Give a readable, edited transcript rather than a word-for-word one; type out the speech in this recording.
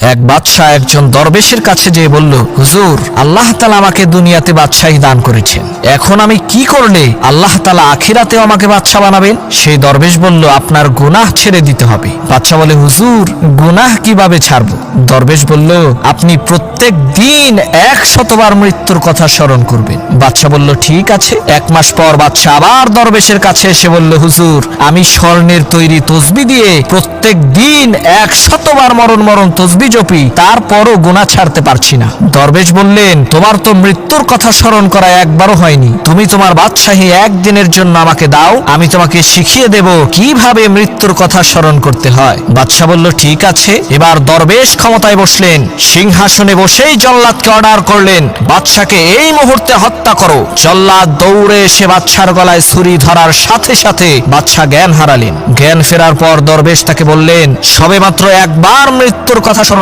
এক বাদশাহ একজন দরবেশের কাছে যেয়ে বলল, হুজুর, আল্লাহ তাআলা আমাকে দুনিয়াতে বাদশাহী দান করেছেন, এখন আমি কি করলে আল্লাহ তাআলা আখিরাতেও আমাকে বাদশাহ বানাবেন? সেই দরবেশ বলল, আপনার গুনাহ ছেড়ে দিতে হবে। বাদশাহ বলে, হুজুর, গুনাহ কিভাবে ছাড়বো? দরবেশ বলল, আপনি প্রত্যেক দিন 100 বার মৃত্যুর কথা স্মরণ করবেন। বাদশাহ বলল, ঠিক আছে। 1 মাস পর বাদশাহ আবার দরবেশের কাছে এসে বলল, হুজুর, আমি স্বর্ণের তৈরি তসবিহ দিয়ে প্রত্যেক দিন 100 বার মরণ মরণ তসবিহ জপি, তারপরও গুনাহ ছাড়তে পারছি না। দরবেশ বললেন, তোমার তো মৃত্যুর কথা স্মরণ করা একবারও হয়নি, তুমি তোমার বাদশাহী একদিনের জন্য আমাকে দাও, আমি তোমাকে শিখিয়ে দেব কিভাবে মৃত্যুর কথা স্মরণ করতে হয়। বাদশাহ বলল, ঠিক আছে। এবার দরবেশ ক্ষমতায় বসলেন, সিংহাসনে বসেই জল্লাদকে অর্ডার করলেন, বাদশাকে এই মুহূর্তে হত্যা করো। জল্লাদ দৌড়ে এসে বাদশার গলায় ছুরি ধরার সাথে সাথে বাদশা জ্ঞান হারালেন। জ্ঞান ফেরার পর দরবেশ তাকে বললেন, সবেমাত্র একবার মৃত্যুর কথা স্মরণ